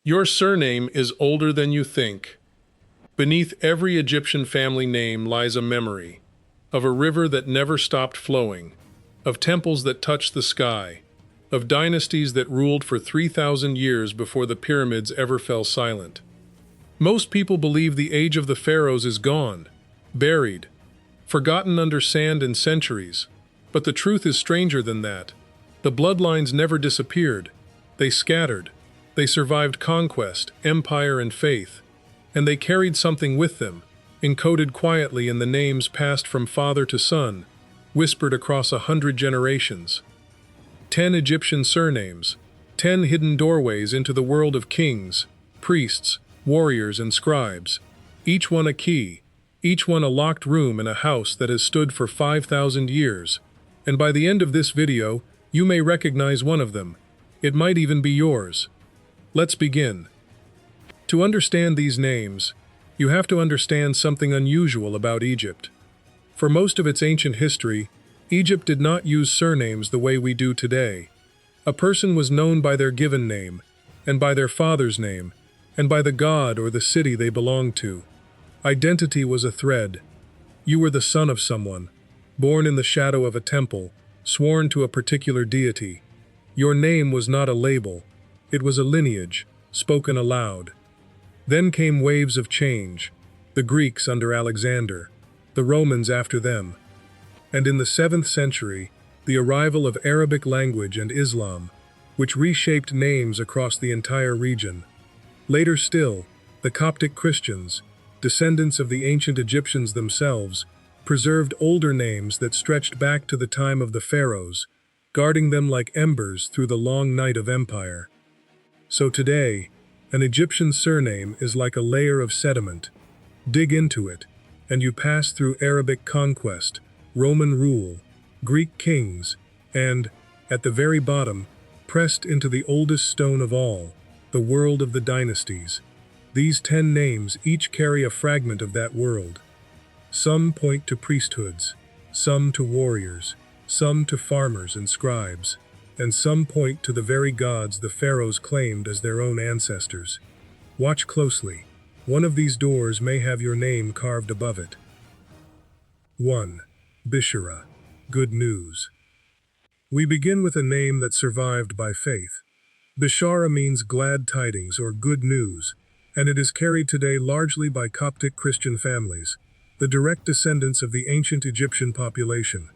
Your surname is older than you think. Beneath every Egyptian family name lies a memory of a river that never stopped flowing, of temples that touched the sky, of dynasties that ruled for 3,000 years before the pyramids ever fell silent. Most people believe the age of the pharaohs is gone, buried, forgotten under sand and centuries. But the truth is stranger than that. The bloodlines never disappeared. They scattered. They survived conquest, empire, and faith. And they carried something with them, encoded quietly in the names passed from father to son, whispered across 100 generations. 10 Egyptian surnames, 10 hidden doorways into the world of kings, priests, warriors, and scribes. Each one a key, each one a locked room in a house that has stood for 5,000 years. And by the end of this video, you may recognize one of them. It might even be yours. Let's begin. To understand these names, you have to understand something unusual about Egypt. For most of its ancient history, Egypt did not use surnames the way we do today. A person was known by their given name, and by their father's name, and by the god or the city they belonged to. Identity was a thread. You were the son of someone, born in the shadow of a temple, sworn to a particular deity. Your name was not a label. It was a lineage, spoken aloud. Then came waves of change, the Greeks under Alexander, the Romans after them. And in the 7th century, the arrival of Arabic language and Islam, which reshaped names across the entire region. Later still, the Coptic Christians, descendants of the ancient Egyptians themselves, preserved older names that stretched back to the time of the pharaohs, guarding them like embers through the long night of empire. So today, an Egyptian surname is like a layer of sediment. Dig into it, and you pass through Arabic conquest, Roman rule, Greek kings, and, at the very bottom, pressed into the oldest stone of all, the world of the dynasties. These 10 names each carry a fragment of that world. Some point to priesthoods, some to warriors, some to farmers and scribes, and some point to the very gods the pharaohs claimed as their own ancestors. Watch closely. One of these doors may have your name carved above it. 1. Bishara, good news. We begin with a name that survived by faith. Bishara means glad tidings or good news, and it is carried today largely by Coptic Christian families, the direct descendants of the ancient Egyptian population.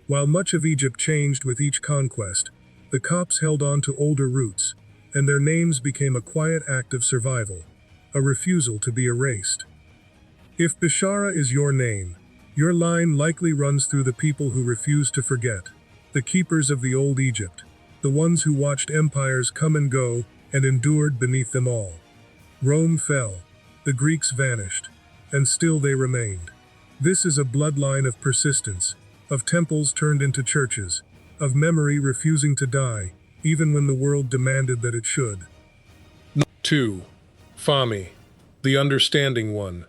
While much of Egypt changed with each conquest, the Copts held on to older roots, and their names became a quiet act of survival, a refusal to be erased. If Bishara is your name, your line likely runs through the people who refuse to forget, the keepers of the old Egypt, the ones who watched empires come and go and endured beneath them all. Rome fell, the Greeks vanished, and still they remained. This is a bloodline of persistence, of temples turned into churches, of memory refusing to die, even when the world demanded that it should. 2. Fahmy, the understanding one.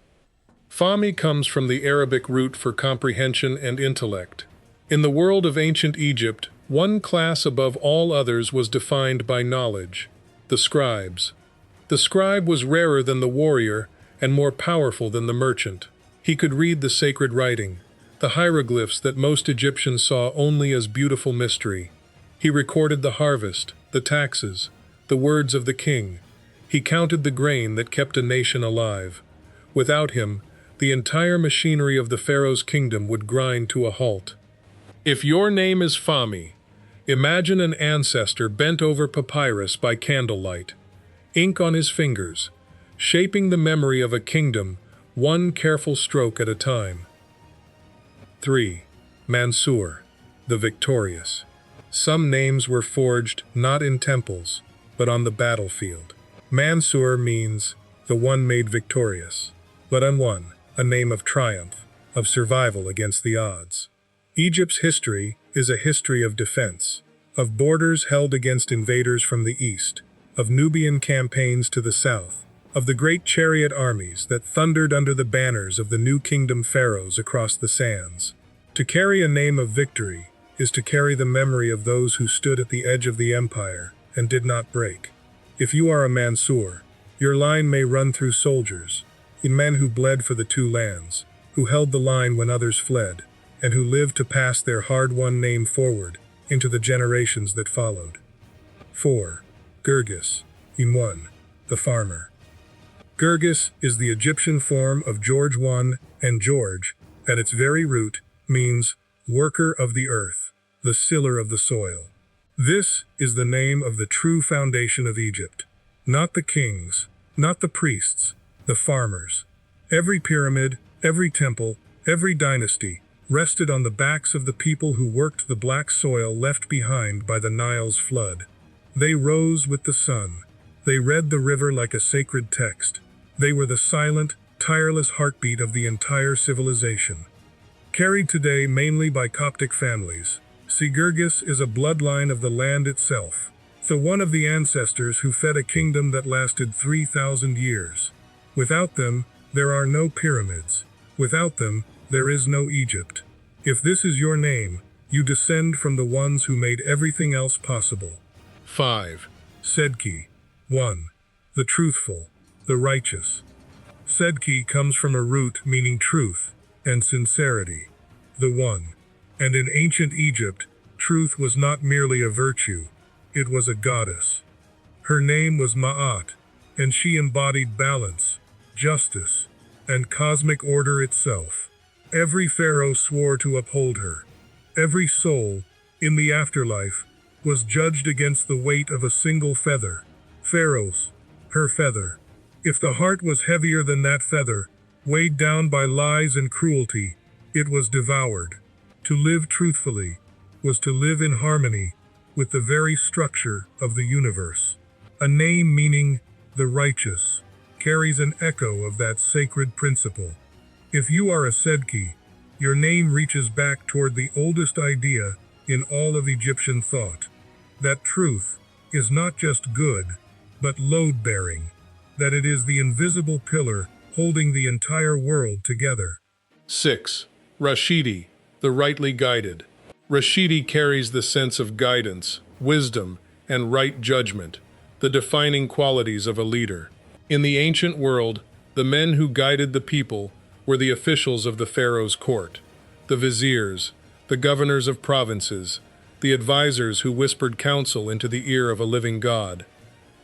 Fahmy comes from the Arabic root for comprehension and intellect. In the world of ancient Egypt, one class above all others was defined by knowledge, the scribes. The scribe was rarer than the warrior and more powerful than the merchant. He could read the sacred writing, the hieroglyphs that most Egyptians saw only as beautiful mystery. He recorded the harvest, the taxes, the words of the king. He counted the grain that kept a nation alive. Without him, the entire machinery of the pharaoh's kingdom would grind to a halt. If your name is Fahmy, imagine an ancestor bent over papyrus by candlelight, ink on his fingers, shaping the memory of a kingdom, one careful stroke at a time. 3. Mansour, the victorious. Some names were forged not in temples, but on the battlefield. Mansour means the one made victorious, but unwon, a name of triumph, of survival against the odds. Egypt's history is a history of defense, of borders held against invaders from the east, of Nubian campaigns to the south, of the great chariot armies that thundered under the banners of the new kingdom pharaohs across the sands. To carry a name of victory is to carry the memory of those who stood at the edge of the empire and did not break. If you are a Mansur, your line may run through soldiers, in men who bled for the two lands, who held the line when others fled, and who lived to pass their hard-won name forward into the generations that followed. 4. Girgis. In 1. The farmer. Girgis is the Egyptian form of George I, and George, at its very root, means worker of the earth, the tiller of the soil. This is the name of the true foundation of Egypt. Not the kings, not the priests, the farmers. Every pyramid, every temple, every dynasty rested on the backs of the people who worked the black soil left behind by the Nile's flood. They rose with the sun. They read the river like a sacred text. They were the silent, tireless heartbeat of the entire civilization. Carried today mainly by Coptic families, Girgis is a bloodline of the land itself, the one of the ancestors who fed a kingdom that lasted 3,000 years. Without them, there are no pyramids. Without them, there is no Egypt. If this is your name, you descend from the ones who made everything else possible. 5. Sedki. 1. The truthful, the righteous. Sedki comes from a root meaning truth and sincerity. The one. And in ancient Egypt, truth was not merely a virtue, it was a goddess. Her name was Ma'at, and she embodied balance, justice, and cosmic order itself. Every pharaoh swore to uphold her. Every soul, in the afterlife, was judged against the weight of a single feather. Pharaohs, her feather. If the heart was heavier than that feather, weighed down by lies and cruelty, it was devoured. To live truthfully was to live in harmony with the very structure of the universe. A name meaning the righteous carries an echo of that sacred principle. If you are a Sedki, your name reaches back toward the oldest idea in all of Egyptian thought, that truth is not just good, but load-bearing, that it is the invisible pillar holding the entire world together. 6. Rashidi, the rightly guided. Rashidi carries the sense of guidance, wisdom, and right judgment, the defining qualities of a leader. In the ancient world, the men who guided the people were the officials of the pharaoh's court, the viziers, the governors of provinces, the advisors who whispered counsel into the ear of a living god.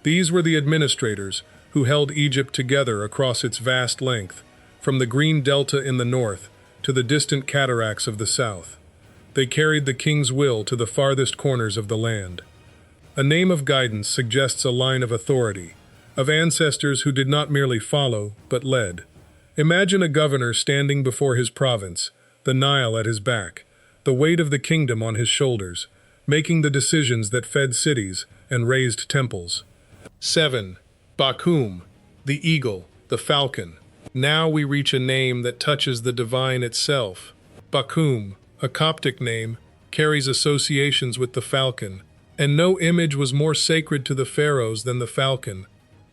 These were the administrators who held Egypt together across its vast length, from the green delta in the north to the distant cataracts of the south. They carried the king's will to the farthest corners of the land. A name of guidance suggests a line of authority, of ancestors who did not merely follow, but led. Imagine a governor standing before his province, the Nile at his back, the weight of the kingdom on his shoulders, making the decisions that fed cities and raised temples. 7. Bakum, the eagle, the falcon. Now we reach a name that touches the divine itself. Bakum, a Coptic name, carries associations with the falcon, and no image was more sacred to the pharaohs than the falcon.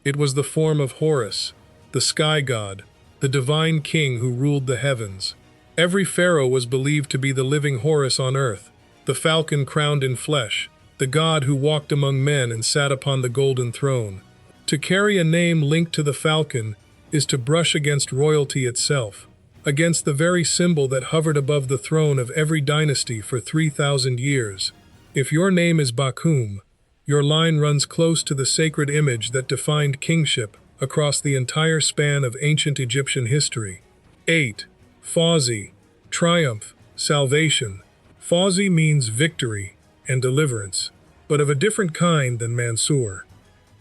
It was the form of Horus, the sky god, the divine king who ruled the heavens. Every pharaoh was believed to be the living Horus on earth, the falcon crowned in flesh, the god who walked among men and sat upon the golden throne. To carry a name linked to the falcon is to brush against royalty itself, against the very symbol that hovered above the throne of every dynasty for 3,000 years. If your name is Bakum, your line runs close to the sacred image that defined kingship across the entire span of ancient Egyptian history. 8. Fawzi, triumph, salvation. Fawzi means victory and deliverance, but of a different kind than Mansur.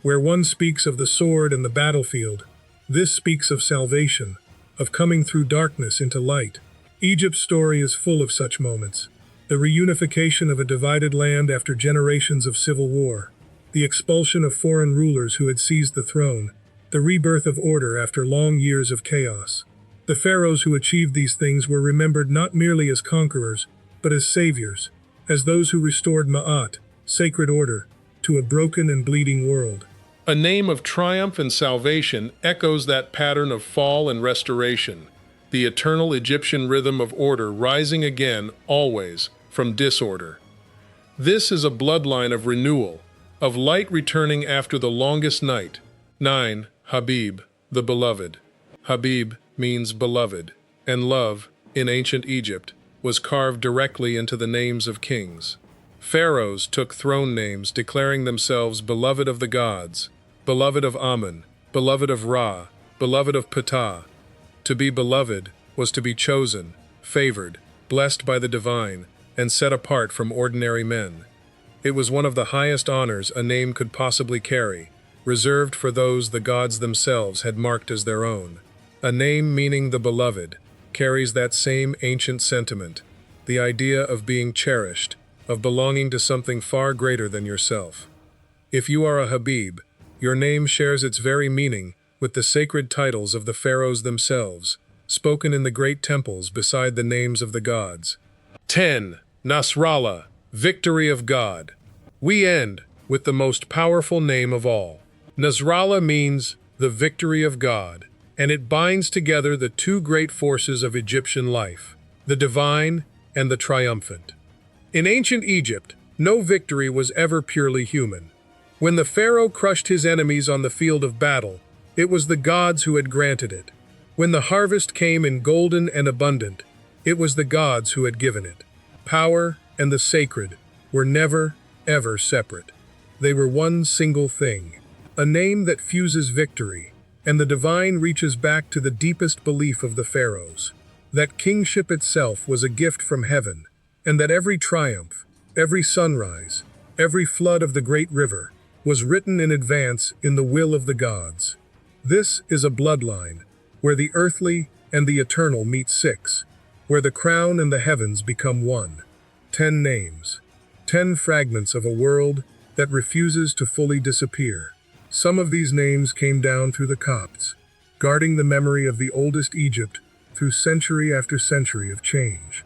Where one speaks of the sword and the battlefield, this speaks of salvation, of coming through darkness into light. Egypt's story is full of such moments. The reunification of a divided land after generations of civil war, the expulsion of foreign rulers who had seized the throne, the rebirth of order after long years of chaos. The pharaohs who achieved these things were remembered not merely as conquerors, but as saviors, as those who restored Ma'at, sacred order, to a broken and bleeding world. A name of triumph and salvation echoes that pattern of fall and restoration, the eternal Egyptian rhythm of order rising again, always, from disorder. This is a bloodline of renewal, of light returning after the longest night. 9. Habib, the beloved. Habib means beloved, and love, in ancient Egypt, was carved directly into the names of kings. Pharaohs took throne names declaring themselves beloved of the gods, beloved of Amun, beloved of Ra, beloved of Ptah. To be beloved was to be chosen, favored, blessed by the divine, and set apart from ordinary men. It was one of the highest honors a name could possibly carry, reserved for those the gods themselves had marked as their own. A name meaning the beloved carries that same ancient sentiment, the idea of being cherished, of belonging to something far greater than yourself. If you are a Habib, your name shares its very meaning with the sacred titles of the pharaohs themselves, spoken in the great temples beside the names of the gods. 10. Nasrallah, victory of God. We end with the most powerful name of all. Nasrallah means the victory of God, and it binds together the two great forces of Egyptian life, the divine and the triumphant. In ancient Egypt, no victory was ever purely human. When the pharaoh crushed his enemies on the field of battle, it was the gods who had granted it. When the harvest came in golden and abundant, it was the gods who had given it. Power and the sacred were never, ever separate. They were one single thing, a name that fuses victory, and the divine reaches back to the deepest belief of the pharaohs, that kingship itself was a gift from heaven, and that every triumph, every sunrise, every flood of the great river was written in advance in the will of the gods. This is a bloodline, where the earthly and the eternal meet 6, where the crown and the heavens become one. 10 names, 10 fragments of a world that refuses to fully disappear. Some of these names came down through the Copts, guarding the memory of the oldest Egypt through century after century of change.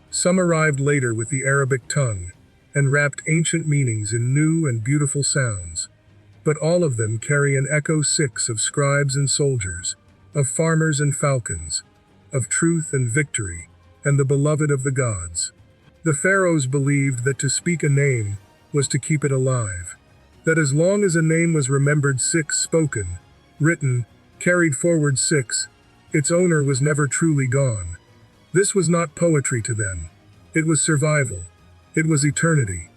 Some arrived later with the Arabic tongue and wrapped ancient meanings in new and beautiful sounds. But all of them carry an echo 6 of scribes and soldiers, of farmers and falcons, of truth and victory, and the beloved of the gods. The pharaohs believed that to speak a name was to keep it alive, that as long as a name was remembered 6 spoken, written, carried forward 6, its owner was never truly gone. This was not poetry to them. It was survival. It was eternity.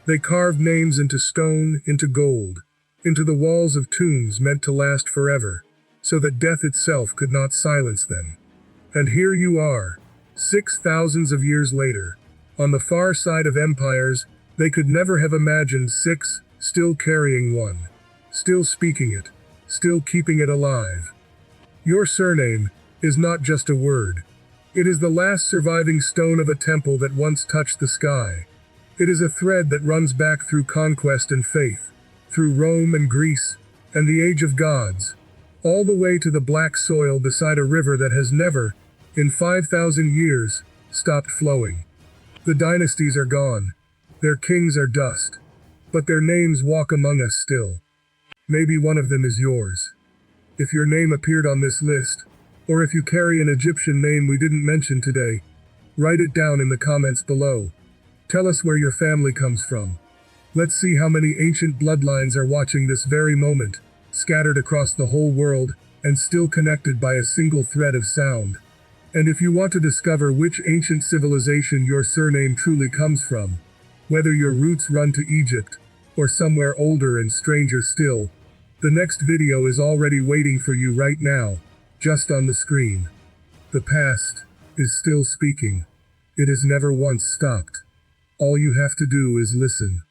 They carved names into stone, into gold, into the walls of tombs meant to last forever, so that death itself could not silence them. And here you are, 6,000 of years later, on the far side of empires they could never have imagined 6, still carrying one, still speaking it, still keeping it alive. Your surname is not just a word. It is the last surviving stone of a temple that once touched the sky. It is a thread that runs back through conquest and faith, through Rome and Greece, and the age of gods, all the way to the black soil beside a river that has never, in 5,000 years, stopped flowing. The dynasties are gone. Their kings are dust. But their names walk among us still. Maybe one of them is yours. If your name appeared on this list, or if you carry an Egyptian name we didn't mention today, write it down in the comments below. Tell us where your family comes from. Let's see how many ancient bloodlines are watching this very moment, scattered across the whole world, and still connected by a single thread of sound. And if you want to discover which ancient civilization your surname truly comes from, whether your roots run to Egypt, or somewhere older and stranger still, the next video is already waiting for you right now, just on the screen. The past is still speaking. It has never once stopped. All you have to do is listen.